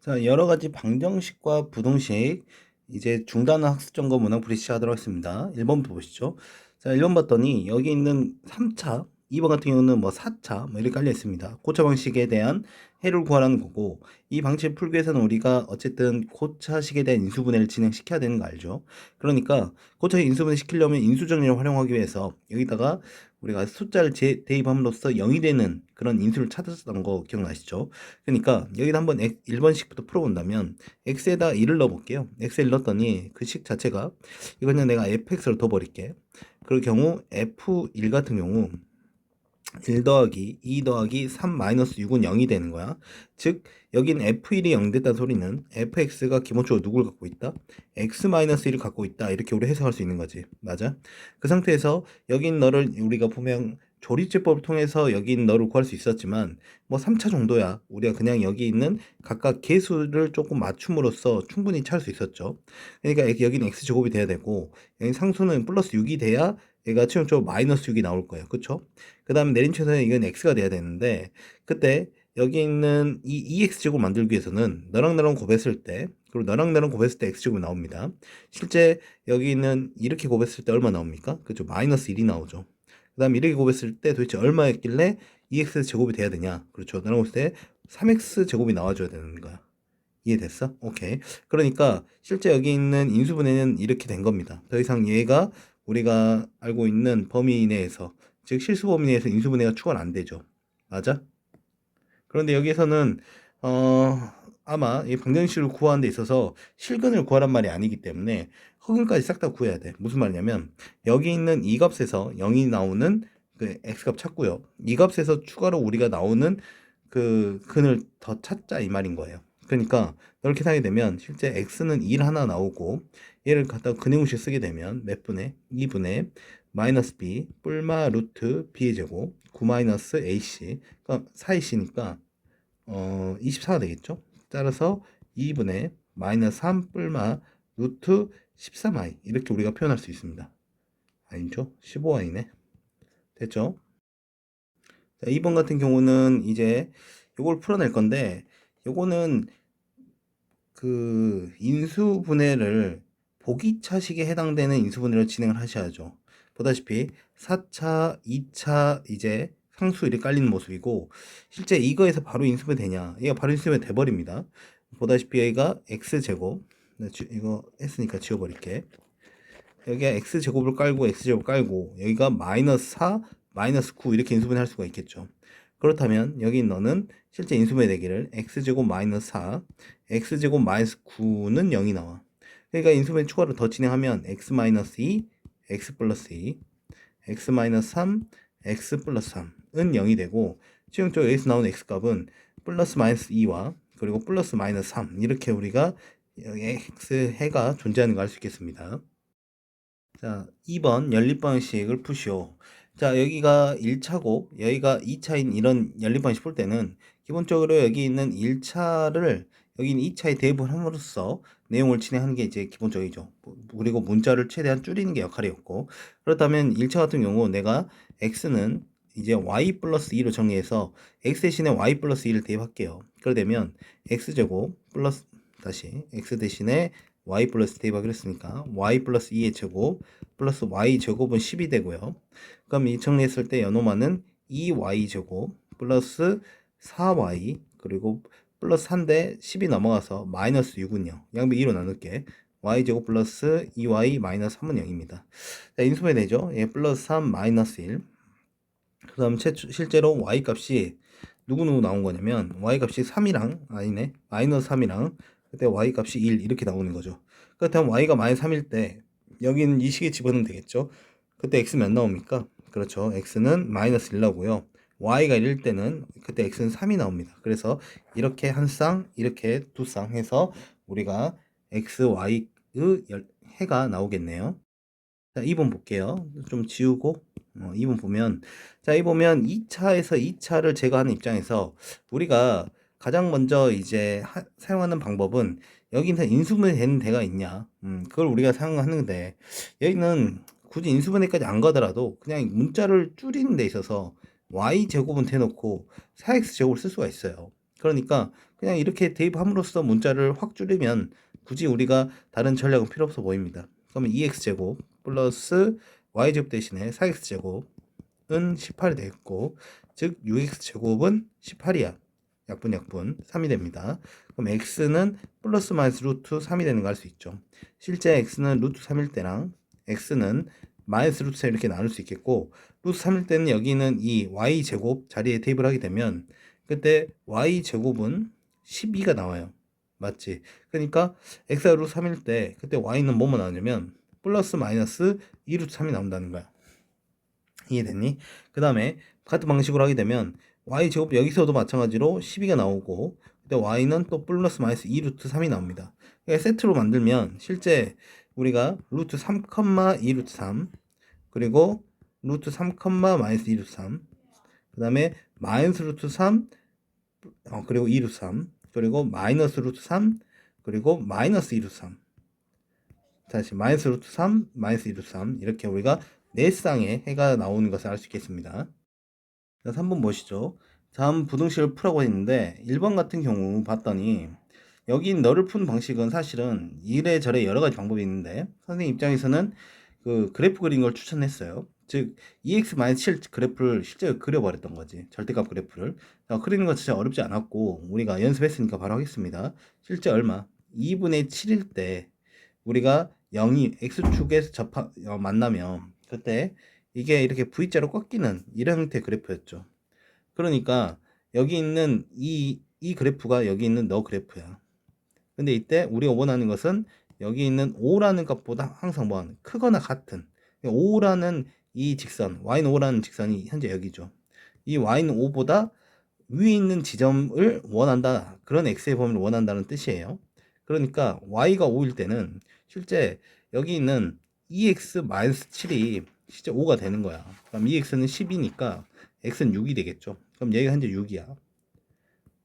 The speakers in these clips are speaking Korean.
자, 여러 가지 방정식과 부등식, 이제 중단은 학습 점검 문항 브리시 하도록 하겠습니다. 1번부터 보시죠. 자, 1번 봤더니 여기 있는 3차, 2번 같은 경우는 뭐 4차, 뭐 이렇게 깔려 있습니다. 고차 방식에 대한 해를 구하라는 거고, 이 방식을 풀기 위해서는 우리가 어쨌든 고차식에 대한 인수분해를 진행시켜야 되는 거 알죠? 그러니까 고차 인수분해 시키려면 인수정리를 활용하기 위해서 여기다가 우리가 숫자를 대입함으로써 0이 되는 그런 인수를 찾았던 거 기억나시죠? 그러니까 여기다 한번 1번식부터 풀어본다면 x에다 1을 넣어볼게요. x에 1 넣었더니 그 식 자체가 이거는 내가 fx로 둬버릴게. 그럴 경우 f1 같은 경우 1 더하기 2 더하기 3 마이너스 6은 0이 되는 거야. 즉 여긴 f1이 0 됐다는 소리는 fx가 기본적으로 누굴 갖고 있다? x 마이너스 1을 갖고 있다. 이렇게 우리 해석할 수 있는 거지. 맞아? 그 상태에서 여긴 너를 우리가 보면 조리제법을 통해서 여기 있는 너를 구할 수 있었지만 뭐 3차 정도야. 우리가 그냥 여기 있는 각각 개수를 조금 맞춤으로써 충분히 찾을 수 있었죠. 그러니까 여기는 x제곱이 돼야 되고 여기 상수는 플러스 6이 돼야 얘가 최종적으로 마이너스 6이 나올 거예요. 그쵸? 그 다음에 내림차에서는 이건 x가 돼야 되는데 그때 여기 있는 이 EX제곱 만들기 위해서는 너랑 나랑 곱했을 때 그리고 너랑 나랑 곱했을 때 X제곱이 나옵니다. 실제 여기 있는 이렇게 곱했을 때 얼마 나옵니까? 그죠? 마이너스 1이 나오죠. 그 다음에 이렇게 곱했을 때 도대체 얼마였길래 EX제곱이 돼야 되냐? 그렇죠. 나랑 곱했을 때 3X제곱이 나와줘야 되는 거야. 이해됐어? 오케이. 그러니까 실제 여기 있는 인수분해는 이렇게 된 겁니다. 더 이상 얘가 우리가 알고 있는 범위 내에서 즉 실수 범위 내에서 인수분해가 추가는 안 되죠. 맞아? 그런데 여기에서는 아마 이 방정식을 구하는 데 있어서 실근을 구하란 말이 아니기 때문에 허근까지 싹 다 구해야 돼. 무슨 말이냐면 여기 있는 이 값에서 0이 나오는 그 x값 찾고요. 이 값에서 추가로 우리가 나오는 그 근을 더 찾자 이 말인 거예요. 그러니까 이렇게 하게 되면 실제 x는 1 하나 나오고 얘를 갖다가 근해공식 쓰게 되면 몇 분의 2분의 마이너스 b 뿔마 루트 b의 제곱 9 마이너스 ac 그러니까 4ac니까 24가 되겠죠. 따라서 2분의 마이너스 3 뿔마 루트 13i 이렇게 우리가 표현할 수 있습니다. 아니죠? 15i네. 됐죠? 자, 2번 같은 경우는 이제 요걸 풀어낼 건데 요거는 그 인수분해를 보기차식에 해당되는 인수분해를 진행을 하셔야죠. 보다시피 4차, 2차 이제 상수 이렇게 깔리는 모습이고 실제 이거에서 바로 인수분해 되냐? 얘가 바로 인수분해 돼버립니다. 보다시피 여기가 x제곱 이거 했으니까 지워버릴게. 여기가 x제곱을 깔고 x제곱 깔고 여기가 마이너스 4, 마이너스 9 이렇게 인수분해 할 수가 있겠죠. 그렇다면 여기 너는 실제 인수분해 되기를 x제곱 마이너스 4, x제곱 마이너스 9는 0이 나와. 그러니까 인수분해 추가로 더 진행하면 x 마이너스 2, x 플러스 2, x 마이너스 3, x 플러스 3은 0이 되고 최종적으로 여기서 나오는 x값은 플러스 마이너스 2와 그리고 플러스 마이너스 3 이렇게 우리가 여기 x 해가 존재하는 걸 알 수 있겠습니다. 자, 2번 연립방식을 푸시오. 자, 여기가 1차고 여기가 2차인 이런 연립방식 풀 때는 기본적으로 여기 있는 1차를 여기 있는 2차에 대입을 함으로써 내용을 진행하는 게 이제 기본적이죠. 그리고 문자를 최대한 줄이는 게 역할이었고 그렇다면 1차 같은 경우 내가 x는 이제 y 플러스 2로 정리해서 x 대신에 y 플러스 2를 대입할게요. 그러게 되면 x제곱 플러스 다시 x 대신에 y 플러스 대입하기로 했으니까 y 플러스 2의 제곱 플러스 y 제곱은 10이 되고요. 그럼 이 정리했을 때 연호만은 2y 제곱 플러스 4y 그리고 플러스 1대 10이 넘어가서 마이너스 6은요. 양비 2로 나눌게. y 제곱 플러스 2y 마이너스 3은 0입니다. 자, 인수분해 되죠. 예, 플러스 3 마이너스 1. 그 다음 실제로 y 값이 누구누구 나온 거냐면 y 값이 3이랑 아니네 마이너스 3이랑 그때 y 값이 1 이렇게 나오는 거죠. 그렇다면 y가 마이너스 3일 때 여기는 이 식에 집어넣으면 되겠죠. 그때 x 몇 나옵니까? 그렇죠. x는 마이너스 1 나오고요. y가 1일 때는 그때 x는 3이 나옵니다. 그래서 이렇게 한 쌍 이렇게 두 쌍 해서 우리가 x, y의 해가 나오겠네요. 자, 2번 볼게요. 좀 지우고 2번 보면 자, 이 보면 2차에서 2차를 제거하는 입장에서 우리가 가장 먼저 이제 사용하는 방법은 여기는 인수분해 되는 데가 있냐 그걸 우리가 사용하는데 여기는 굳이 인수분해까지 안 가더라도 그냥 문자를 줄이는 데 있어서 y제곱은 대놓고 4x제곱을 쓸 수가 있어요. 그러니까 그냥 이렇게 대입함으로써 문자를 확 줄이면 굳이 우리가 다른 전략은 필요 없어 보입니다. 그러면 2x제곱 플러스 y제곱 대신에 4x제곱은 18이 되겠고, 즉 6x제곱은 18이야. 약분 3이 됩니다. 그럼 x는 플러스 마이너스 루트 3이 되는 거 알 수 있죠. 실제 x는 루트 3일 때랑 x는 마이너스 루트 3 이렇게 나눌 수 있겠고, 루트 3일 때는 여기는 이 y제곱 자리에 대입을 하게 되면 그때 y제곱은 12가 나와요. 맞지? 그러니까 x가 루트 3일 때 그때 y는 뭐뭐 나오냐면 플러스 마이너스 2 루트 3이 나온다는 거야. 이해됐니? 그 다음에 같은 방식으로 하게 되면 y제곱 여기서도 마찬가지로 12가 나오고, 그때 y는 또 플러스 마이너스 2 루트 3이 나옵니다. 그러니까 세트로 만들면 실제 우리가 루트 3, 2 루트 3, 그리고 루트 3, 마이너스 2 루트 3, 그 다음에 마이너스 루트 3, 그리고 2 루트 3, 그리고 마이너스 루트 3, 그리고 마이너스 2 루트 3, 다시 마이너스 루트 3, 마이너스 2 루트 3, 이렇게 우리가 4쌍의 해가 나오는 것을 알 수 있겠습니다. 자, 3번 보시죠. 다음 부등식을 풀라고 했는데 1번 같은 경우 봤더니 여기 너를 푸는 방식은 사실은 이래저래 여러 가지 방법이 있는데 선생님 입장에서는 그 그래프 그린 걸 추천했어요. 즉 EX-7 그래프를 실제로 그려버렸던 거지. 절대값 그래프를. 자, 그리는 거 진짜 어렵지 않았고 우리가 연습했으니까 바로 하겠습니다. 실제 얼마? 2분의 7일 때 우리가 0이 X축에서 만나면 그때 이게 이렇게 V자로 꺾이는 이런 형태의 그래프였죠. 그러니까 여기 있는 이 그래프가 여기 있는 너 그래프야. 근데 이때 우리가 원하는 것은 여기 있는 5라는 값보다 항상 뭐 크거나 같은 5라는 이 직선, y는 5라는 직선이 현재 여기죠. 이 y는 5보다 위에 있는 지점을 원한다. 그런 x의 범위를 원한다는 뜻이에요. 그러니까 y가 5일 때는 실제 여기 있는 2x-7이 실제 5가 되는 거야. 그럼 2x는 10이니까 x는 6이 되겠죠. 그럼 얘가 현재 6이야.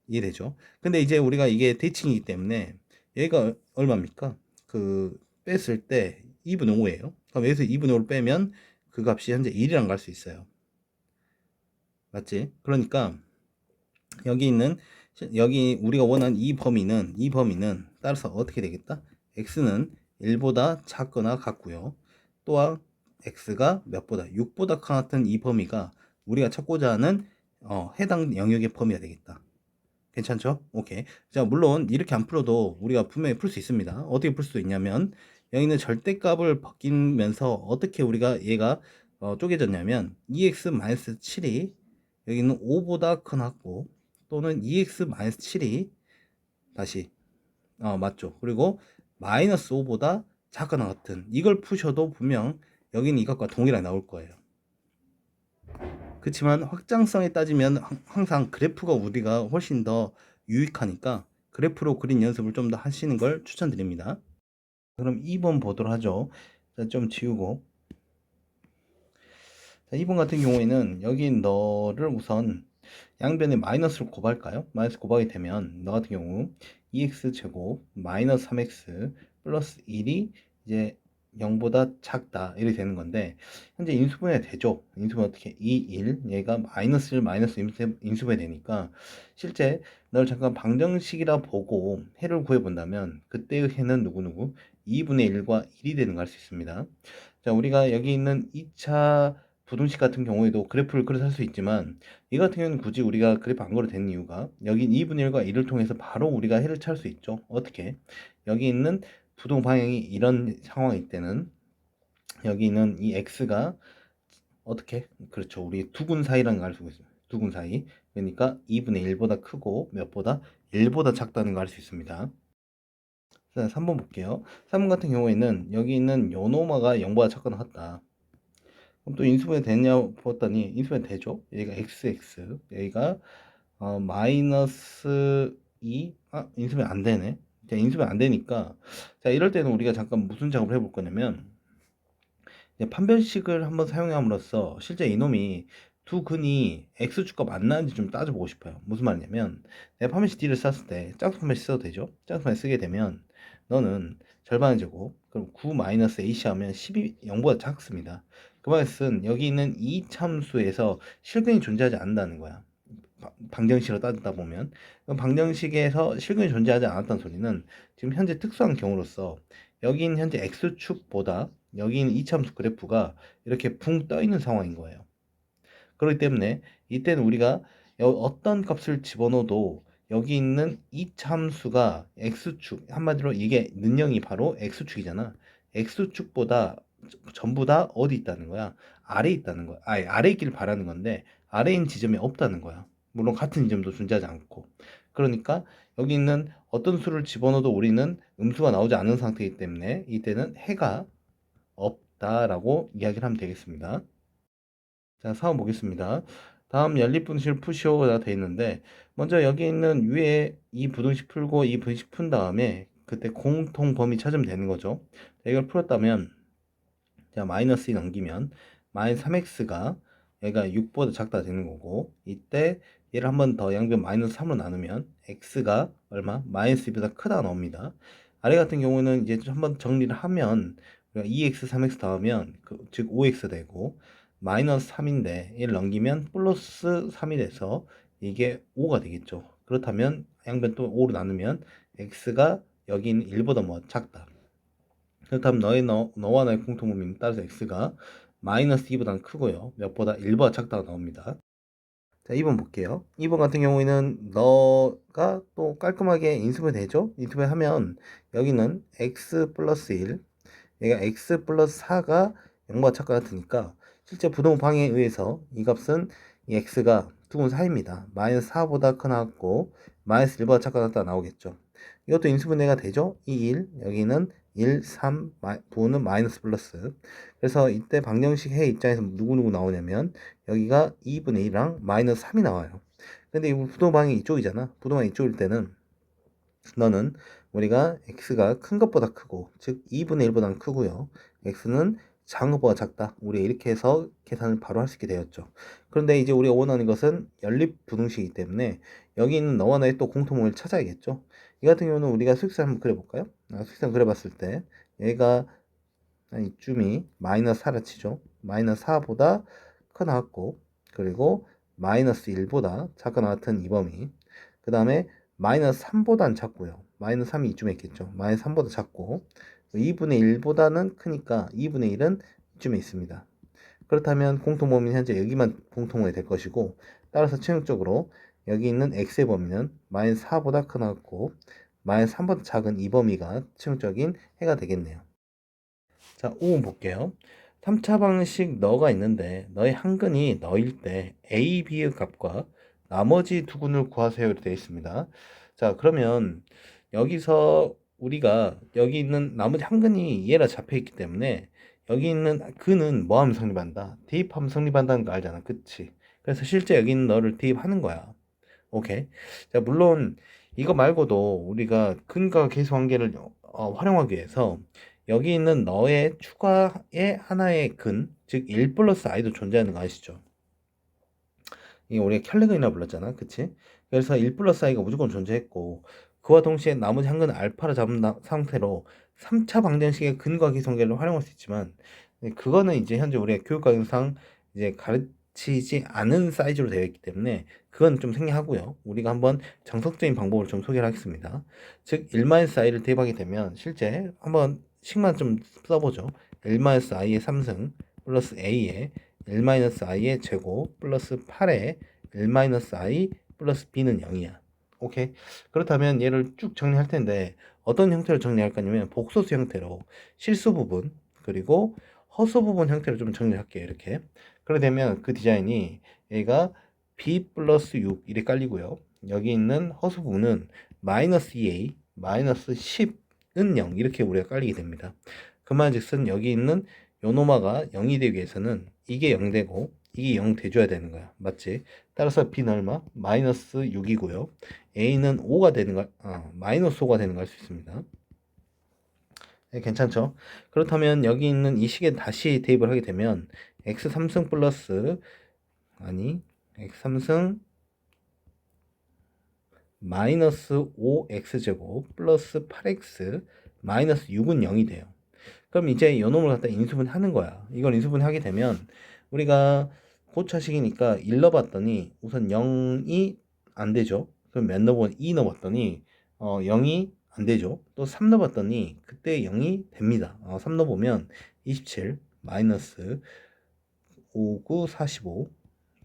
이해되죠? 근데 이제 우리가 이게 대칭이기 때문에 얘가 얼마입니까? 그 뺐을 때 2분의 5예요. 그럼 여기서 2분의 5를 빼면 그 값이 현재 1이랑 갈 수 있어요. 맞지? 그러니까 여기 우리가 원하는 이 범위는 따라서 어떻게 되겠다? x는 1보다 작거나 같고요. 또한 x가 몇보다 6보다 같은 이 범위가 우리가 찾고자 하는 해당 영역의 범위가 되겠다. 괜찮죠? 오케이. 자, 물론 이렇게 안 풀어도 우리가 분명히 풀 수 있습니다. 어떻게 풀 수 있냐면 여기 있는 절대값을 바뀌면서 어떻게 우리가 얘가 쪼개졌냐면 2x-7이 여기는 5보다 큰 합고 또는 2x-7이 다시 맞죠. 그리고 마이너스 5보다 작거나 같은 이걸 푸셔도 분명 여기는 이것과 동일하게 나올 거예요. 그렇지만 확장성에 따지면 항상 그래프가 우리가 훨씬 더 유익하니까 그래프로 그린 연습을 좀 더 하시는 걸 추천드립니다. 그럼 2번 보도록 하죠. 자, 좀 지우고. 자, 2번 같은 경우에는 여기 너를 우선 양변에 마이너스를 곱할까요? 마이너스 곱하게 되면 너 같은 경우 2x제곱 마이너스 3x 플러스 1이 이제 0보다 작다 이렇게 되는 건데 현재 인수분해 되죠. 인수분해 어떻게 2, 1 얘가 마이너스 1 마이너스 인수분해 되니까 실제 널 잠깐 방정식이라 보고 해를 구해 본다면 그때의 해는 누구누구 2분의 1과 1이 되는 걸 알 수 있습니다. 자, 우리가 여기 있는 2차 부등식 같은 경우에도 그래프를 그려서 할 수 있지만 이 같은 경우는 굳이 우리가 그래프 안 그려도 되는 이유가 여기 2분의 1과 1을 통해서 바로 우리가 해를 찾을 수 있죠. 어떻게? 여기 있는 부동 방향이 이런 상황일 때는 여기 있는 이 x가 어떻게? 그렇죠. 우리 두근 사이라는 걸 알 수 있어요. 두근 사이. 그러니까 2분의 1보다 크고 몇보다 1보다 작다는 걸 알 수 있습니다. 자, 3번 볼게요. 3번 같은 경우에는 여기 있는 요노마가 0보다 작거나 같다. 그럼 또 인수분해 되냐 봤더니 인수분해 되죠. 여기가 xx 여기가 마이너스 2 인수분해 안 되네. 자, 인수분해 안 되니까 자, 이럴 때는 우리가 잠깐 무슨 작업을 해볼 거냐면 판별식을 한번 사용함으로써 실제 이놈이 두 근이 x축과 만나는지 좀 따져보고 싶어요. 무슨 말이냐면 내가 판별식 D를 썼을 때 짝수 판별식 써도 되죠. 짝수 판별식 쓰게 되면 너는 절반의 제곱 그럼 9-AC 하면 12 0보다 작습니다. 그 말은 여기 있는 이 참수에서 실근이 존재하지 않는다는 거야. 방정식으로 따지다 보면 방정식에서 실근이 존재하지 않았던 소리는 지금 현재 특수한 경우로서 여기 있는 현재 x축보다 여기 있는 이차함수 그래프가 이렇게 붕 떠 있는 상황인 거예요. 그렇기 때문에 이때는 우리가 어떤 값을 집어넣어도 여기 있는 이차함수가 x축, 한마디로 이게 능형이 바로 x축이잖아. x축보다 전부 다 어디 있다는 거야? 아래에 있다는 거야. 아래에 있기를 바라는 건데 아래인 지점이 없다는 거야. 물론 같은 지점도 존재하지 않고. 그러니까 여기 있는 어떤 수를 집어넣어도 우리는 음수가 나오지 않은 상태이기 때문에 이때는 해가 없다라고 이야기를 하면 되겠습니다. 자, 사원 보겠습니다. 다음 연립분식 푸시오가 되어 있는데 먼저 여기 있는 위에 이 부등식 풀고 이 분식 푼 다음에 그때 공통 범위 찾으면 되는 거죠. 자, 이걸 풀었다면 자, 마이너스 2 넘기면 마이너스 3x가 얘가 6보다 작다 되는 거고 이때 얘를 한 번 더 양변 마이너스 3으로 나누면 x가 얼마? 마이너스 2보다 크다 나옵니다. 아래 같은 경우는 이제 한번 정리를 하면 우리가 2x, 3x 더하면 즉 5x 되고 마이너스 3인데 얘를 넘기면 플러스 3이 돼서 이게 5가 되겠죠. 그렇다면 양변 또 5로 나누면 x가 여기 있는 1보다 뭐 작다. 그렇다면 너와 나의 공통범위는 따라서 x가 마이너스 2보다는 크고요. 몇보다 1보다 작다가 나옵니다. 자, 2번 볼게요. 2번 같은 경우에는 너가 또 깔끔하게 인수분 되죠? 인수분 하면 여기는 x 플러스 1, 얘가 x 플러스 4가 0보다 작과 같으니까 실제 부동 방향에 의해서 이 값은 이 x가 두분 사이입니다. 마이너스 4보다 크 나왔고 마이너스 1보다 작과 같다 나오겠죠. 이것도 인수분해가 되죠? 이 1, 여기는 1, 3, 부호는 마이너스 플러스. 그래서 이때 방정식 해 입장에서 누구누구 나오냐면 여기가 2분의 1이랑 마이너스 3이 나와요. 근데 이 부동방이 이쪽이잖아. 부동방이 이쪽일 때는 너는 우리가 x가 큰 것보다 크고 즉 2분의 1보다는 크고요. x는 작은 것보다 작다. 우리 이렇게 해서 계산을 바로 할 수 있게 되었죠. 그런데 이제 우리가 원하는 것은 연립 부등식이기 때문에 여기 있는 너와 나의 또 공통점을 찾아야겠죠. 이 같은 경우는 우리가 수직선 한번 그려볼까요? 수직선 그려봤을 때 얘가 이쯤이 마이너스 4라 치죠. 마이너스 4보다 크 나왔고 그리고 마이너스 1보다 작거 나왔던 이 범위 그 다음에 마이너스 3보다는 작고요. 마이너스 3이 이쯤에 있겠죠. 마이너스 3보다 작고 2분의 1보다는 크니까 2분의 1은 이쯤에 있습니다. 그렇다면 공통범위는 현재 여기만 공통범위 될 것이고 따라서 최종적으로 여기 있는 x의 범위는 마이너스 4보다 크 나왔고 마이너스 3보다 작은 이 범위가 최종적인 해가 되겠네요. 자, 5번 볼게요. 3차 방식 너가 있는데 너의 한근이 너일 때 A, B의 값과 나머지 두 군을 구하세요 이렇게 되어 있습니다. 자, 그러면 여기서 우리가 여기 있는 나머지 한근이 얘라 잡혀 있기 때문에 여기 있는 근은 뭐 하면 성립한다? 대입하면 성립한다는 거 알잖아. 그치? 그래서 실제 여기 있는 너를 대입하는 거야. 오케이. 자, 물론 이거 말고도 우리가 근과 계수 관계를 활용하기 위해서 여기 있는 너의 추가의 하나의 근, 즉 1 플러스 i도 존재하는 거 아시죠? 이게 우리가 켈레근이라 불렀잖아. 그치? 그래서 1 플러스 i가 무조건 존재했고 그와 동시에 나머지 한 근은 알파를 잡은 상태로 3차 방정식의 근과 계수 관계를 활용할 수 있지만 그거는 이제 현재 우리가 교육 과정상 이제 가르치지 않은 사이즈로 되어 있기 때문에 그건 좀 생략하고요. 우리가 한번 정석적인 방법을 좀 소개를 하겠습니다. 즉 1-i를 대입하게 되면 실제 한번 식만 좀 써보죠. 1-i의 3승 플러스 a의 1-i의 제곱 플러스 8의 1-i 플러스 b는 0이야. 오케이. 그렇다면 얘를 쭉 정리할 텐데 어떤 형태로 정리할 거냐면 복소수 형태로 실수 부분 그리고 허수 부분 형태로 좀 정리할게요. 이렇게. 그렇게 되면 그 디자인이 얘가 b 플러스 6 이렇게 깔리고요. 여기 있는 허수 부분은 마이너스 2a 마이너스 10은 0 이렇게 우리가 깔리게 됩니다. 그말즉슨 여기 있는 요노마가 0이 되기 위해서는 이게 0 되고 이게 0 돼줘야 되는 거야. 맞지? 따라서 b는 얼마? 마이너스 6이고요. a는 5가 되는 걸, 마이너스 5가 되는 걸 할 수 있습니다. 네, 괜찮죠? 그렇다면 여기 있는 이 식에 다시 대입을 하게 되면 x 3승 플러스 x 3승 마이너스 5x제곱 플러스 8x 마이너스 6은 0이 돼요. 그럼 이제 요놈을 갖다 인수분하는 거야. 이걸 인수분하게 되면 우리가 고차식이니까 1 넣어봤더니 우선 0이 안 되죠. 그럼 몇 넣어보면 2 넣어봤더니 0이 안 되죠. 또 3 넣어봤더니 그때 0이 됩니다. 3 넣어보면 27 마이너스 5, 9, 45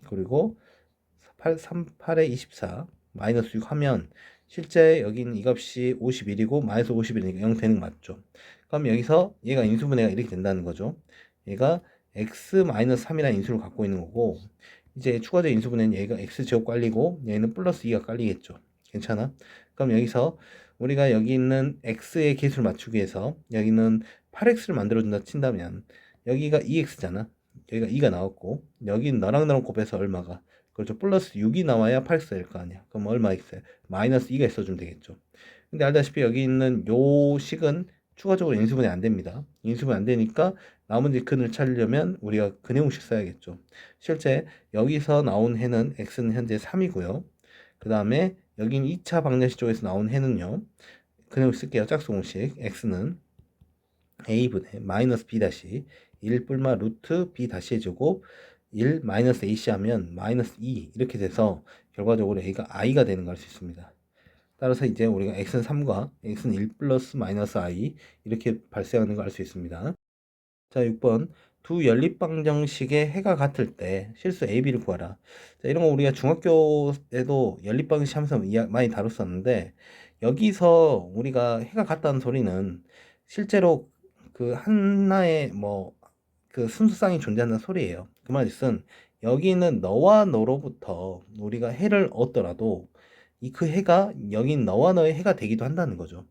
그리고 8, 3, 8에 24 마이너스 6 하면 실제 여기는 이 값이 51이고 마이너스 51이니까 0 되는 거 맞죠? 그럼 여기서 얘가 인수분해가 이렇게 된다는 거죠. 얘가 x-3이라는 인수를 갖고 있는 거고 이제 추가적인 인수분해는 얘가 x제곱 깔리고 얘는 플러스 2가 깔리겠죠. 괜찮아? 그럼 여기서 우리가 여기 있는 x의 개수를 맞추기 위해서 여기는 8x를 만들어준다 친다면 여기가 2x잖아. 여기가 2가 나왔고 여기는 너랑 곱해서 얼마가 그렇죠. 플러스 6이 나와야 8x 될 거 아니야. 그럼 얼마 있어요? 마이너스 2가 있어주면 되겠죠. 근데 알다시피 여기 있는 요 식은 추가적으로 인수분해 안 됩니다. 인수분해 안 되니까 나머지 근을 찾으려면 우리가 근해공식 써야겠죠. 실제 여기서 나온 해는 x는 현재 3이고요. 그 다음에 여긴 2차 방정식 쪽에서 나온 해는요. 근해공식 쓸게요. 짝수공식 x는 a분의 마이너스 b 다시 1 뿔마 루트 b 다시의 제곱 1 마이너스 ac 하면 마이너스 2 이렇게 돼서 결과적으로 a가 i가 되는 걸 알 수 있습니다. 따라서 이제 우리가 x는 3과 x는 1 플러스 마이너스 i 이렇게 발생하는 걸 알 수 있습니다. 자, 6번 두 연립방정식의 해가 같을 때 실수 AB를 구하라. 자, 이런 거 우리가 중학교에도 연립방정식 하면서 많이 다뤘었는데 여기서 우리가 해가 같다는 소리는 실제로 그 하나의 그 순수성이 존재한다는 소리예요. 그 말은 여기는 너와 너로부터 우리가 해를 얻더라도 그 해가 여긴 너와 너의 해가 되기도 한다는 거죠.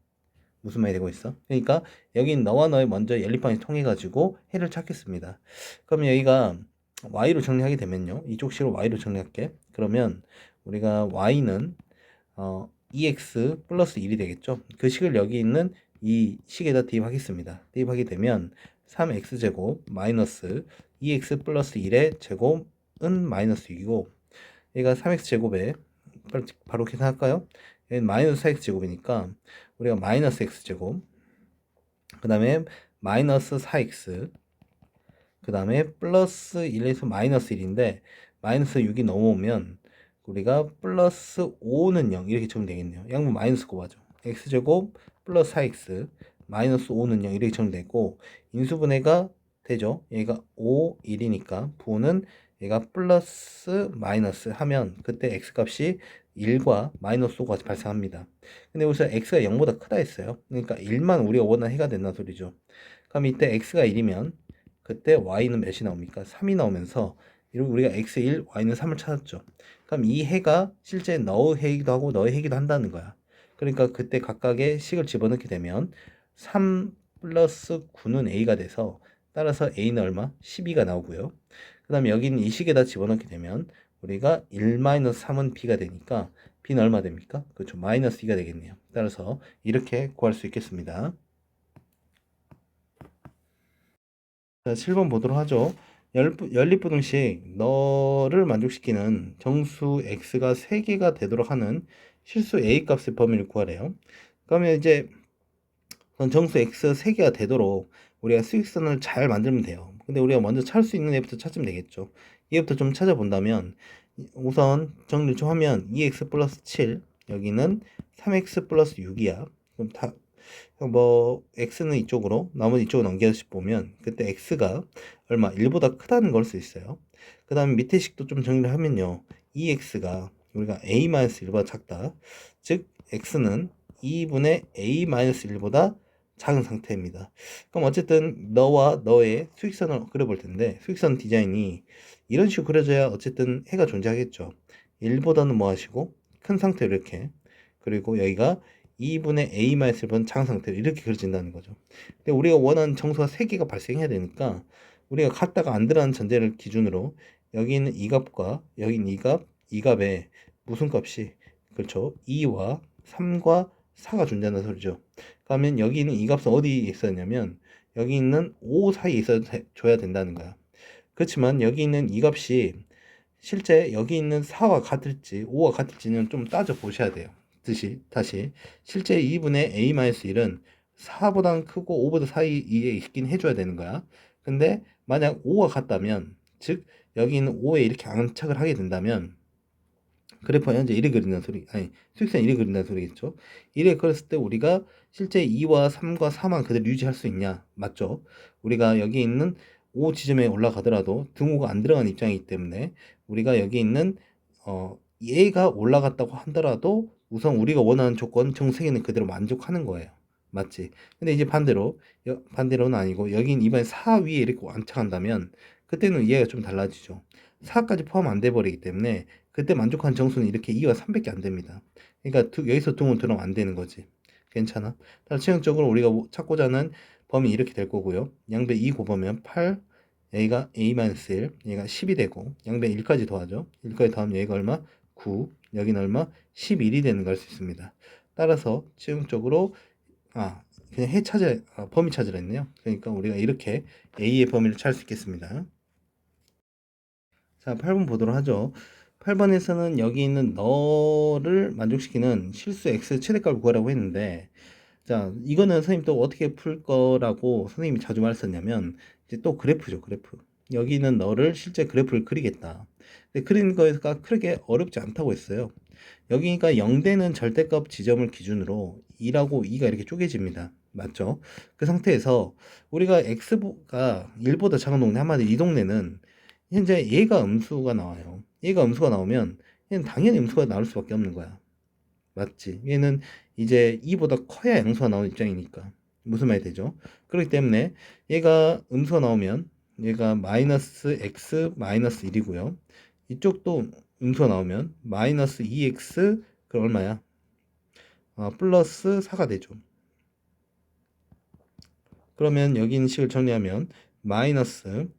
무슨 말이 되고 있어? 그러니까 여긴 너와 너의 먼저 연립방을 통해 가지고 해를 찾겠습니다. 그럼 여기가 y로 정리하게 되면요. 이쪽 식으로 y로 정리할게. 그러면 우리가 y는 2x 플러스 1이 되겠죠. 그 식을 여기 있는 이 식에다 대입하겠습니다. 대입하게 되면 3x제곱 마이너스 2x 플러스 1의 제곱은 마이너스 6이고 얘가 3x제곱에 바로 계산할까요? 얘는 마이너스 4x제곱이니까 우리가 마이너스 x제곱 그 다음에 마이너스 4x 그 다음에 플러스 1에서 마이너스 1인데 마이너스 6이 넘어오면 우리가 플러스 5는 0 이렇게 정리되겠네요. 양분 마이너스 곱하죠. x제곱 플러스 4x 마이너스 5는 0 이렇게 정리되고 인수분해가 되죠. 얘가 5, 1이니까 부호는 얘가 플러스 마이너스 하면 그때 x값이 1과 마이너스 5가 발생합니다. 근데 여기서 x가 0보다 크다 했어요. 그러니까 1만 우리가 원하는 해가 된다는 소리죠. 그럼 이때 x가 1이면 그때 y는 몇이 나옵니까? 3이 나오면서 이렇게 우리가 x 1, y는 3을 찾았죠. 그럼 이 해가 실제 너의 해이기도 하고 너의 해이기도 한다는 거야. 그러니까 그때 각각의 식을 집어넣게 되면 3 플러스 9는 a가 돼서 따라서 a는 얼마? 12가 나오고요. 그 다음에 여기는 이 식에다 집어넣게 되면 우리가 1-3은 b가 되니까 b는 얼마 됩니까? 그렇죠. 마이너스 2가 되겠네요. 따라서 이렇게 구할 수 있겠습니다. 자, 7번 보도록 하죠. 연립부등식 너를 만족시키는 정수 x가 3개가 되도록 하는 실수 a 값의 범위를 구하래요. 그러면 이제 정수 x 3개가 되도록 우리가 수익선을 잘 만들면 돼요. 근데 우리가 먼저 찾을 수 있는 애부터 찾으면 되겠죠. 얘부터 좀 찾아본다면 우선 정리를 좀 하면 2x 플러스 7 여기는 3x 플러스 6이야. 그럼 x는 이쪽으로 나머지 이쪽으로 넘겨서 보면 그때 x가 얼마 1보다 크다는 걸 수 있어요. 그 다음에 밑에 식도 좀 정리를 하면요 2x가 우리가 a-1보다 작다. 즉 x는 2분의 a-1보다 작은 상태입니다. 그럼 어쨌든 너와 너의 수익선을 그려볼 텐데 수익선 디자인이 이런 식으로 그려져야 어쨌든 해가 존재하겠죠. 1보다는 뭐 하시고 큰 상태로 이렇게 그리고 여기가 2분의 a-1번 작은 상태로 이렇게 그려진다는 거죠. 근데 우리가 원하는 정수가 3개가 발생해야 되니까 우리가 같다가 안 들어가는 전제를 기준으로 여기 있는 이 값과 여기 있는 이 값, 이 값에 무슨 값이 그렇죠. 2와 3과 4가 존재한다는 소리죠. 그러면 여기 있는 이 값은 어디에 있었냐면 여기 있는 5 사이에 있어줘야 된다는 거야. 그렇지만 여기 있는 이 값이 실제 여기 있는 4와 같을지 5와 같을지는 좀 따져 보셔야 돼요. 다시 실제 2분의 a-1은 4보다 크고 5보다 사이에 있긴 해줘야 되는 거야. 근데 만약 5가 같다면 즉 여기 있는 O에 이렇게 안착을 하게 된다면 그래프가 현재 1이 그린다는 소리, 아니 수직선 1이 그린다는 소리겠죠. 1에 그렸을 때 우리가 실제 2와 3과 4만 그대로 유지할 수 있냐? 맞죠? 우리가 여기 있는 O 지점에 올라가더라도 등호가 안 들어간 입장이기 때문에 우리가 여기 있는 얘가 올라갔다고 하더라도 우선 우리가 원하는 조건 정세계는 그대로 만족하는 거예요. 맞지? 근데 이제 반대로는 아니고 여긴 이번에 4 위에 이렇게 안착한다면 그때는 이해가 좀 달라지죠. 4까지 포함 안 돼 버리기 때문에 그때 만족한 정수는 이렇게 2와 3밖에 안 됩니다. 그러니까 여기서 등호 들어가면 안 되는 거지. 괜찮아? 따라 최종적으로 우리가 찾고자 하는 범위 이렇게 될 거고요. 양배 2 곱하면 8, 여기가 a-1, 얘가 10이 되고 양배 1까지 더하죠. 1까지 더하면 얘가 얼마? 9, 여기는 얼마? 11이 되는 걸 알 수 있습니다. 따라서 최종적으로 그냥 범위 찾으라 했네요. 그러니까 우리가 이렇게 a의 범위를 찾을 수 있겠습니다. 자, 8번 보도록 하죠. 8번에서는 여기 있는 너를 만족시키는 실수 x 최대값을 구하라고 했는데, 자, 이거는 선생님 또 어떻게 풀 거라고 선생님이 자주 말했었냐면, 이제 또 그래프죠, 그래프. 여기 있는 너를 실제 그래프를 그리겠다. 근데 그리는 거가 크게 어렵지 않다고 했어요. 여기가 0되는 절대값 지점을 기준으로 2라고 2가 이렇게 쪼개집니다. 맞죠? 그 상태에서 우리가 x가 1보다 작은 동네, 한마디로 이 동네는 현재 얘가 음수가 나와요. 얘가 음수가 나오면 얘는 당연히 음수가 나올 수밖에 없는 거야. 맞지? 얘는 이제 2보다 커야 양수가 나오는 입장이니까. 무슨 말이 되죠? 그렇기 때문에 얘가 음수가 나오면 얘가 마이너스 x 마이너스 1이고요. 이쪽도 음수가 나오면 마이너스 2x 그럼 얼마야? 플러스 4가 되죠. 그러면 여기 있는 식을 정리하면 마이너스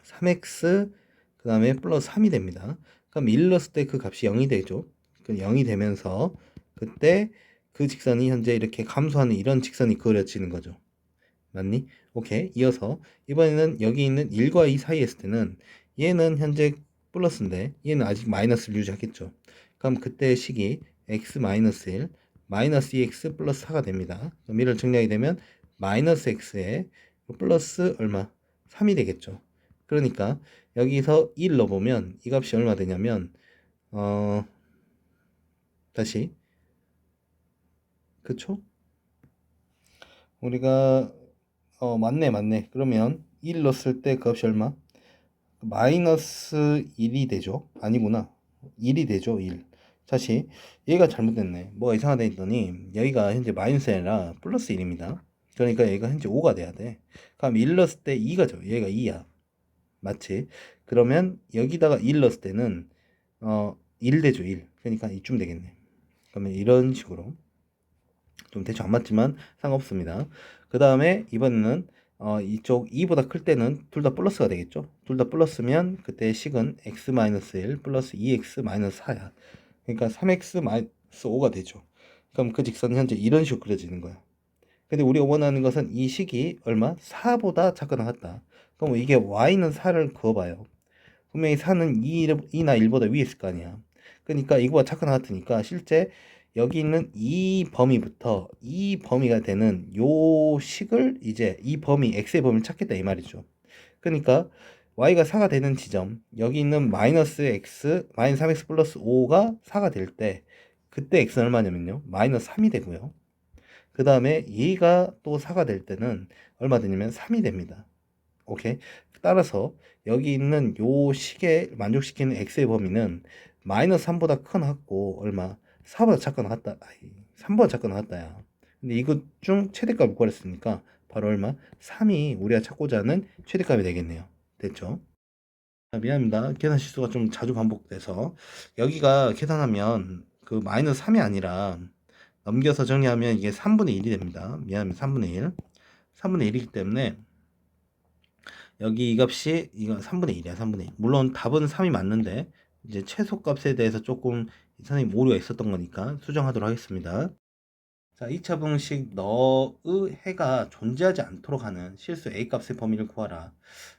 3x 그 다음에 플러스 3이 됩니다. 그럼 1 넣었을 때 그 값이 0이 되죠. 그 0이 되면서 그때 그 직선이 현재 이렇게 감소하는 이런 직선이 그려지는 거죠. 맞니? 오케이. 이어서 이번에는 여기 있는 1과 2 사이에 있을 때는 얘는 현재 플러스인데 얘는 아직 마이너스를 유지하겠죠. 그럼 그때 식이 x 마이너스 1 마이너스 2x 플러스 4가 됩니다. 그럼 이를 정리하게 되면 마이너스 x에 플러스 얼마? 3이 되겠죠. 그러니까 여기서 1 넣어보면 이 값이 얼마 되냐면 다시 그쵸? 우리가 맞네. 그러면 1 넣었을 때 그 값이 얼마? 마이너스 1이 되죠? 아니구나. 1이 되죠, 1. 다시 얘가 잘못됐네. 뭐가 이상하다 했더니 여기가 현재 마이너스가 아니라 플러스 1입니다. 그러니까 얘가 현재 5가 돼야 돼. 그럼 1 넣었을 때 2가 죠. 얘가 2야. 맞지? 그러면 여기다가 1 넣었을 때는 1 되죠, 1. 그러니까 이쯤 되겠네. 그러면 이런 식으로 좀 대충 안 맞지만 상관없습니다. 그 다음에 이번에는 이쪽 2보다 클 때는 둘 다 플러스가 되겠죠. 둘 다 플러스면 그때 식은 x-1 플러스 2x-4야. 그러니까 3x-5가 되죠. 그럼 그 직선은 현재 이런 식으로 그려지는 거야. 근데 우리가 원하는 것은 이 식이 얼마? 4보다 작거나 같다. 그럼 이게 y는 4를 그어봐요. 분명히 4는 2나 1보다 위에 있을 거 아니야. 그러니까 이거와 작거나 같으니까 실제 여기 있는 이 범위부터 이 범위가 되는 요 식을 이제 이 범위 x의 범위를 찾겠다 이 말이죠. 그러니까 y가 4가 되는 지점 여기 있는 마이너스 x 마이너스 3x 플러스 5가 4가 될 때 그때 x는 얼마냐면요 마이너스 3이 되고요. 그 다음에 얘가 또 4가 될 때는 얼마 되냐면 3이 됩니다. 오케이. 따라서 여기 있는 요 식에 만족시키는 x의 범위는 마이너스 3보다 큰 같고 얼마? 4보다 작거나 같다. 3보다 작거나 같다야. 근데 이것 중 최대값을 구하랬으니까 바로 얼마? 3이 우리가 찾고자 하는 최대값이 되겠네요. 됐죠? 미안합니다. 계산 실수가 좀 자주 반복돼서 여기가 계산하면 그 마이너스 3이 아니라 넘겨서 정리하면 이게 3분의 1이 됩니다. 미안합니다. 3분의 1. 3분의 1이기 때문에 여기 이 값이 이거 3분의 1이야. 3분의 1. 물론 답은 3이 맞는데 이제 최소값에 대해서 조금 선생님 오류가 있었던 거니까 수정하도록 하겠습니다. 자, 2차 분식 너의 해가 존재하지 않도록 하는 실수 a 값의 범위를 구하라.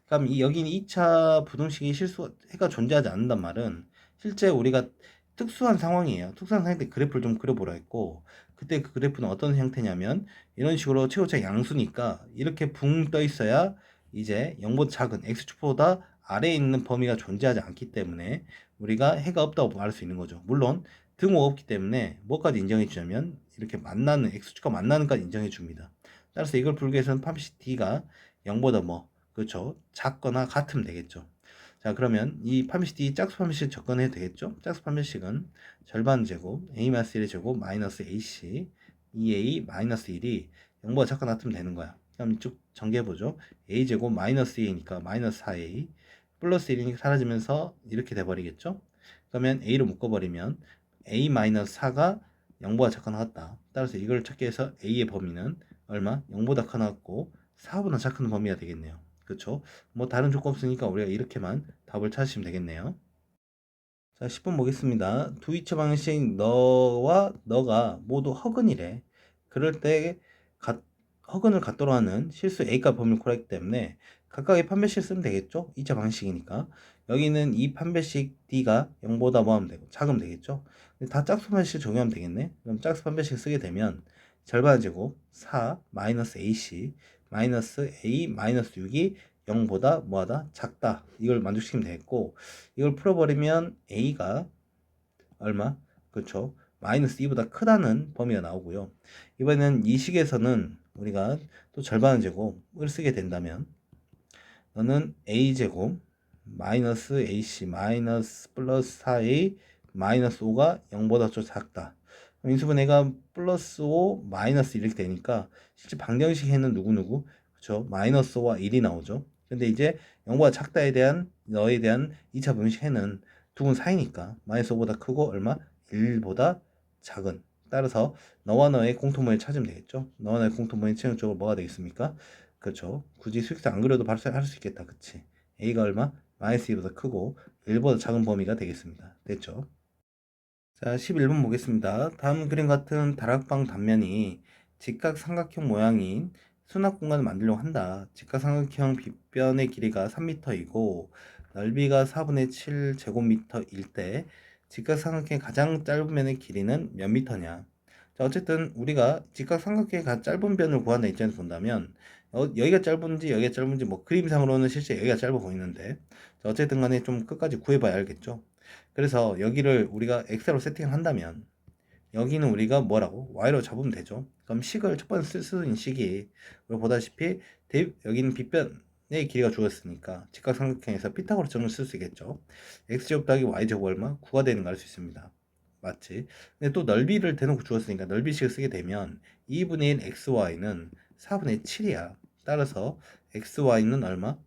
그럼 여기 2차 부등식이 실수 해가 존재하지 않는단 말은 실제 우리가 특수한 상황이에요. 특수한 상황 때 그래프를 좀 그려보라 했고 그때 그 그래프는 어떤 형태냐면 이런 식으로 최고차 양수니까 이렇게 붕 떠 있어야 이제 0보다 작은 x축보다 아래에 있는 범위가 존재하지 않기 때문에 우리가 해가 없다고 말할 수 있는 거죠. 물론 등호가 없기 때문에 뭐까지 인정해 주냐면 이렇게 만나는 x축과 만나는까지 인정해 줍니다. 따라서 이걸 풀기 위해서는 판별식 d가 0보다 뭐 그렇죠 작거나 같으면 되겠죠. 자, 그러면 이 판별식 d 짝수 판별식 접근해도 되겠죠. 짝수 판별식은 절반 제곱 a-1의 제곱 마이너스 ac 2a-1이 0보다 작거나 같으면 되는 거야. 그럼 이쪽 전개해보죠. a제곱 마이너스 2니까 마이너스 4a 플러스 1이니까 사라지면서 이렇게 돼버리겠죠. 그러면 a로 묶어버리면 a-4가 0보다 작거나 같다. 따라서 이걸 찾기 위해서 a의 범위는 얼마? 0보다 커 나왔고 4보다 작은 범위가 되겠네요. 그렇죠? 뭐 다른 조건 없으니까 우리가 이렇게만 답을 찾으시면 되겠네요. 자, 10번 보겠습니다. 두 이체 방식 너와 너가 모두 허근이래. 그럴 때 허근을 갖도록 하는 실수 A가 범위를 구하기 때문에 각각의 판별식 쓰면 되겠죠? 2차 방식이니까. 여기는 이 판별식 D가 0보다 뭐 하면 되고 작으면 되겠죠? 다 짝수 판별식 적용하면 되겠네. 그럼 짝수 판별식 쓰게 되면 절반 제곱 4 마이너스 AC 마이너스 A 마이너스 6이 0보다 뭐하다? 작다. 이걸 만족시키면 되겠고 이걸 풀어버리면 A가 얼마? 그렇죠. 마이너스 2보다 크다는 범위가 나오고요. 이번에는 이 식에서는 우리가 또 절반 제곱을 쓰게 된다면 너는 A제곱 마이너스 AC 마이너스 플러스 4A 마이너스 5가 0보다 좀 작다. 인수분해가 플러스 5 마이너스 1 이렇게 되니까 실제 방정식 해는 누구누구? 그렇죠. 마이너스 5와 1이 나오죠. 근데 이제 0보다 작다에 대한 너에 대한 2차 분식 해는 두근 사이니까 마이너스 5보다 크고 얼마? 1보다 작은. 따라서 너와 너의 공통점을 찾으면 되겠죠. 너와 너의 공통점의 최종적으로 뭐가 되겠습니까? 그렇죠. 굳이 수익성 안 그려도 바로 할 수 있겠다. 그치? A가 얼마? 마이너스 2보다 크고 1보다 작은 범위가 되겠습니다. 됐죠? 자, 11번 보겠습니다. 다음 그림 같은 다락방 단면이 직각삼각형 모양인 수납 공간을 만들려고 한다. 직각삼각형 빗변의 길이가 3m이고 넓이가 4분의 7 제곱미터일 때 직각삼각형의 가장 짧은 면의 길이는 몇 미터냐? 자, 어쨌든 우리가 직각삼각형의 가장 짧은 변을 구한다 입장에서 본다면 여기가 짧은지 뭐 그림상으로는 실제 여기가 짧아 보이는데 자, 어쨌든 간에 좀 끝까지 구해봐야 알겠죠. 그래서 여기를 우리가 x로 세팅을 한다면 여기는 우리가 뭐라고? y로 잡으면 되죠. 그럼 식을 첫 번째 쓰는 식이 우리 보다시피 여기는 빗변의 길이가 주어졌으니까 직각삼각형에서 피타고라스 정을 쓸 수 있겠죠. x제곱 더하기 y제곱 얼마? 9가 되는 걸 알 수 있습니다. 맞지? 근데 또 넓이를 대놓고 주었으니까 넓이식을 쓰게 되면 2분의 1 xy는 4분의 7이야. 따라서 xy는 얼마?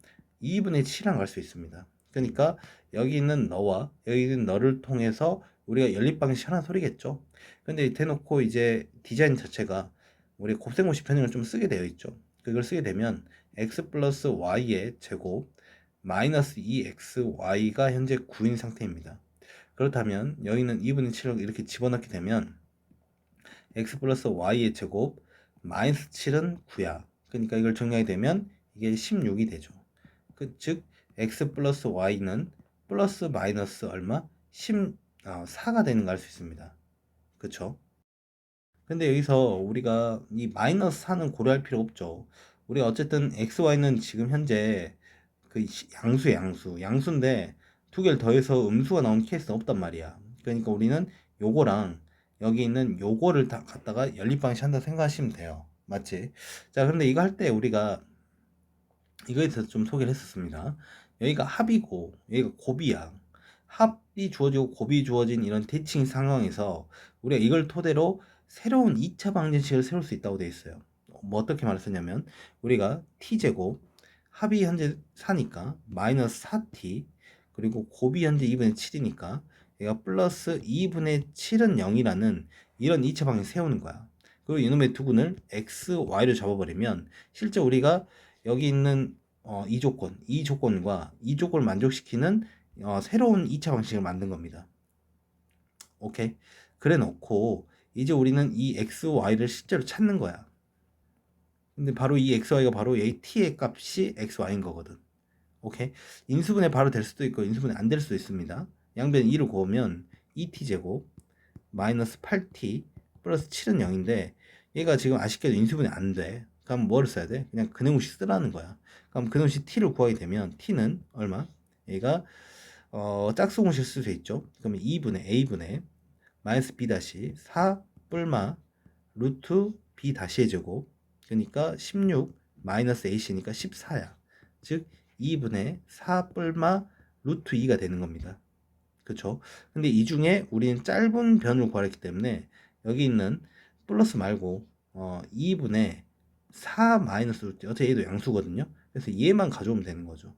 2분의 7이라고 할 수 있습니다. 그러니까 여기 있는 너와 여기 있는 너를 통해서 우리가 연립 방식 하나 소리겠죠. 근데 대놓고 이제 디자인 자체가 우리 곱셈공식 변형을 좀 쓰게 되어 있죠. 그걸 쓰게 되면 x 플러스 y의 제곱 마이너스 2xy가 현재 9인 상태입니다. 그렇다면 여기는 2분의 7을 이렇게 집어넣게 되면 x 플러스 y의 제곱 마이너스 7은 9야. 그러니까 이걸 정리하게 되면 이게 16이 되죠. 즉 x 플러스 y는 플러스 마이너스 얼마? 4가 되는 걸 알 수 있습니다. 그쵸? 근데 여기서 우리가 이 마이너스 4는 고려할 필요 없죠. 우리가 어쨌든 x, y는 지금 현재 그 양수인데 두 개를 더해서 음수가 나온 케이스는 없단 말이야. 그러니까 우리는 요거랑 여기 있는 요거를 다 갖다가 연립방식 한다 생각하시면 돼요. 맞지? 자, 그런데 이거 할 때 우리가 이거에 대해서 좀 소개를 했었습니다. 여기가 합이고 여기가 곱이야. 합이 주어지고 곱이 주어진 이런 대칭 상황에서 우리가 이걸 토대로 새로운 2차 방정식을 세울 수 있다고 되어 있어요. 뭐 어떻게 말했었냐면 우리가 t제곱 합이 현재 4니까 마이너스 4t 그리고 곱이 현재 2분의 7이니까 얘가 플러스 2분의 7은 0이라는 이런 2차 방정식 세우는 거야. 그리고 이놈의 두근을 x, y로 잡아버리면 실제 우리가 여기 있는 이 조건과 이 조건을 만족시키는 새로운 2차 방식을 만든 겁니다. 오케이? 그래 놓고 이제 우리는 이 x, y를 실제로 찾는 거야. 근데 바로 이 x, y가 바로 이 t의 값이 x, y인 거거든. 오케이? 인수분해 바로 될 수도 있고 인수분해 안 될 수도 있습니다. 양변 2를 구하면 2t제곱 마이너스 8t 플러스 7은 0인데 얘가 지금 아쉽게도 인수분해 안 돼. 그럼 뭐를 써야 돼? 그냥 근해공식 쓰라는 거야. 그럼 근해공식 t를 구하게 되면 t는 얼마? 얘가 짝수공식 쓸 수 있죠. 그러면 2분의 a분의 마이너스 b 다시 4 뿔마 루트 b 다시의 제곱, 그러니까 16 마이너스 ac니까 14야. 즉 2분의 4 뿔마 루트 2가 되는 겁니다. 그쵸? 근데 이 중에 우리는 짧은 변을 구하랬기 때문에 여기 있는 플러스 말고 2분의 4 마이너스 루트, 어차피 얘도 양수거든요. 그래서 얘만 가져오면 되는 거죠.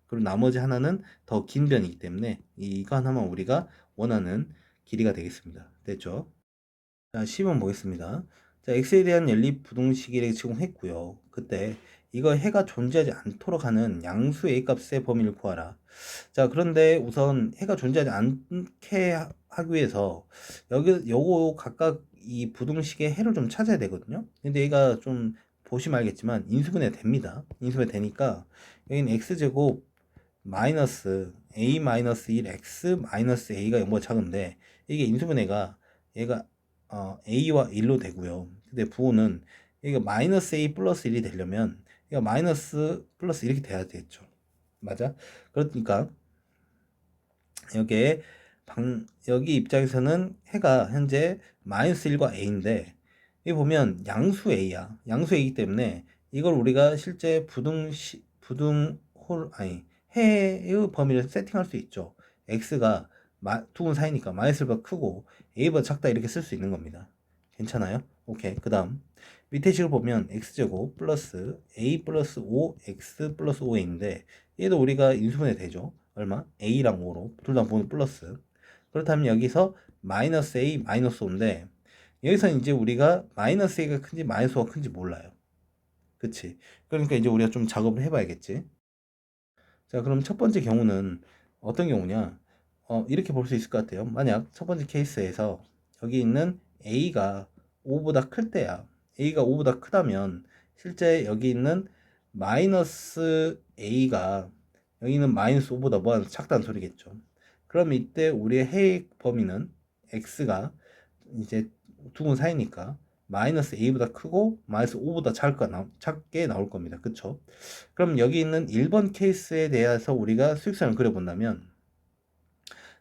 그리고 나머지 하나는 더 긴 변이기 때문에 이거 하나만 우리가 원하는 길이가 되겠습니다. 됐죠? 자, 시범 보겠습니다. 자, x에 대한 연립 부등식을 제공했고요. 그때 이거 해가 존재하지 않도록 하는 양수 a 값의 범위를 구하라. 자, 그런데 우선 해가 존재하지 않게 하기 위해서 요거 각각 이 부등식의 해를 좀 찾아야 되거든요. 근데 얘가 좀 보시면 알겠지만 인수분해 됩니다. 인수분해 되니까 여기는 x제곱 마이너스 a 마이너스 1 x 마이너스 a가 0보다 작은데 이게 인수분해가 얘가 a와 1로 되고요. 근데 부호는 이게 마이너스 a 플러스 1이 되려면 이거 마이너스 플러스 이렇게 돼야 되겠죠. 맞아? 그러니까 여기에 여기 입장에서는 해가 현재 마이너스 1과 a인데 여기 보면 양수 a야. 양수 a이기 때문에 이걸 우리가 실제 해의 범위를 세팅할 수 있죠. x가 두근 사이니까 마이너스 1보다 크고 a보다 작다 이렇게 쓸 수 있는 겁니다. 괜찮아요? 오케이. 그 다음 밑에 식을 보면 x제곱 플러스 a 플러스 5x 플러스 5a인데 얘도 우리가 인수분해 되죠. 얼마? a랑 5로 둘 다 보면 플러스. 그렇다면 여기서 마이너스 a 마이너스 5인데 여기서 이제 우리가 마이너스 a가 큰지 마이너스 5가 큰지 몰라요. 그치? 그러니까 이제 우리가 좀 작업을 해봐야겠지. 자, 그럼 첫 번째 경우는 어떤 경우냐? 이렇게 볼 수 있을 것 같아요. 만약 첫 번째 케이스에서 여기 있는 a가 5보다 클 때야. a가 5보다 크다면 실제 여기 있는 마이너스 a가 여기 있는 마이너스 5보다 뭐가 작다는 소리겠죠. 그럼 이때 우리의 해의 범위는 x가 이제 두근 사이니까 마이너스 a보다 크고 마이너스 5보다 작게 나올 겁니다. 그쵸? 그럼 여기 있는 1번 케이스에 대해서 우리가 수익선을 그려본다면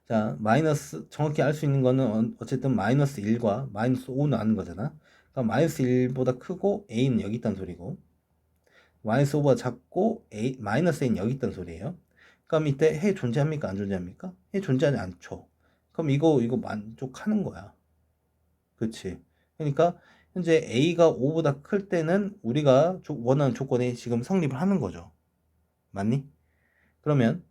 자, 마이너스 정확히 알 수 있는 거는 어쨌든 마이너스 1과 마이너스 5는 아는 거잖아. 그럼 마이너스 1보다 크고 a는 여기 있다는 소리고 마이너스 5보다 작고 마이너스 a는 여기 있다는 소리예요. 그럼 이때 해 존재합니까? 안 존재합니까? 해 존재하지 않죠. 그럼 이거 만족하는 거야. 그치? 그러니까 현재 a가 5보다 클 때는 우리가 원하는 조건이 지금 성립을 하는 거죠. 맞니? 그러면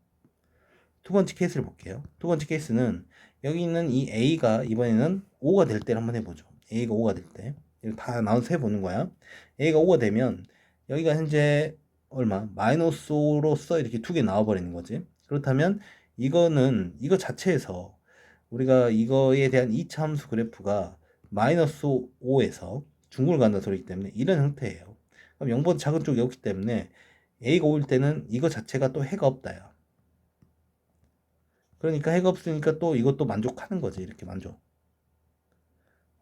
두 번째 케이스를 볼게요. 두 번째 케이스는 여기 있는 이 a가 이번에는 5가 될 때를 한번 해보죠. a가 5가 될 때. 이거 다 나눠서 해보는 거야. a가 5가 되면 여기가 현재 얼마? 마이너스 5로서 이렇게 두 개 나와버리는 거지. 그렇다면 이거 자체에서 우리가 이거에 대한 2차 함수 그래프가 마이너스 5에서 중국을 간다는 소리이기 때문에 이런 형태예요. 그럼 0보다 작은 쪽이 없기 때문에 a가 5일 때는 이거 자체가 또 해가 없다요. 그러니까 해가 없으니까 또 이것도 만족하는 거지. 이렇게 만족.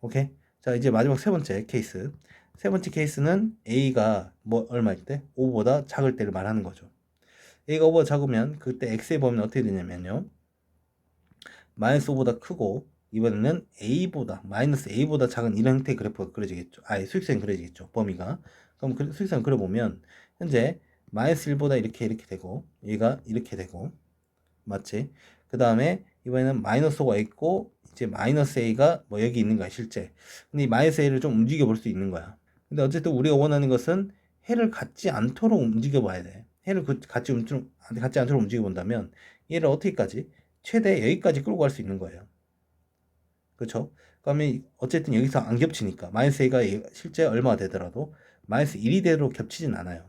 오케이? 자, 이제 마지막 세 번째 케이스. 세 번째 케이스는 a가 뭐 얼마일 때? 5보다 작을 때를 말하는 거죠. a가 5보다 작으면 그때 x의 범위는 어떻게 되냐면요. 마이너스 5보다 크고 이번에는 마이너스 a보다 작은 이런 형태의 그래프가 그려지겠죠. 수익선이 그려지겠죠. 범위가. 그럼 수익선 그려보면 현재 마이너스 1보다 이렇게 되고 얘가 이렇게 되고 맞지? 그 다음에 이번에는 마이너스 5가 있고 이제 마이너스 a가 뭐 여기 있는 거야 실제. 근데 이 마이너스 a를 좀 움직여 볼 수 있는 거야. 근데 어쨌든 우리가 원하는 것은 해를 갖지 않도록 움직여 봐야 돼. 해를 갖지 않도록 움직여 본다면 얘를 어떻게까지 최대 여기까지 끌고 갈 수 있는 거예요. 그렇죠? 그러면 어쨌든 여기서 안 겹치니까 마이너스 a가 실제 얼마가 되더라도 마이너스 1이 되도록 겹치진 않아요.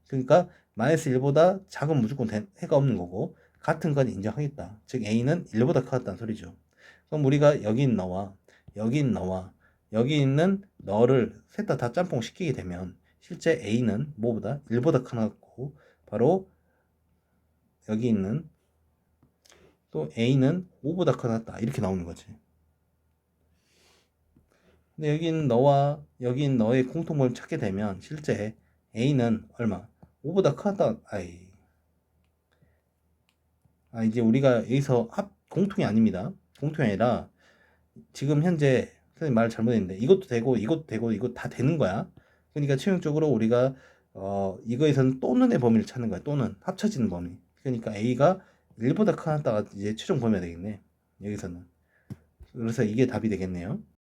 그러니까 마이너스 1보다 작은 무조건 해가 없는 거고 같은 건 인정하겠다. 즉 a는 1보다 크다는 소리죠. 그럼 우리가 여기 있는 너와 여기 있는 너와 여기 있는 너를 셋 다 짬뽕 시키게 되면 실제 a는 뭐보다 1보다 크고 바로 여기 있는 또 a는 5보다 크다 이렇게 나오는 거지. 근데 여기 있는 너와 여기 있는 너의 공통점을 찾게 되면 실제 a는 얼마? 5보다 크다. 이제 우리가 여기서 공통이 아닙니다. 공통이 아니라 지금 현재 선생님 말 잘못했는데 이것도 되고 이것도 되고 이거 다 되는 거야. 그러니까 최종적으로 우리가 이거에서는 또는의 범위를 찾는 거야. 또는 합쳐지는 범위. 그러니까 A가 1보다 크다가 이제 최종 범위가 되겠네. 여기서는. 그래서 이게 답이 되겠네요.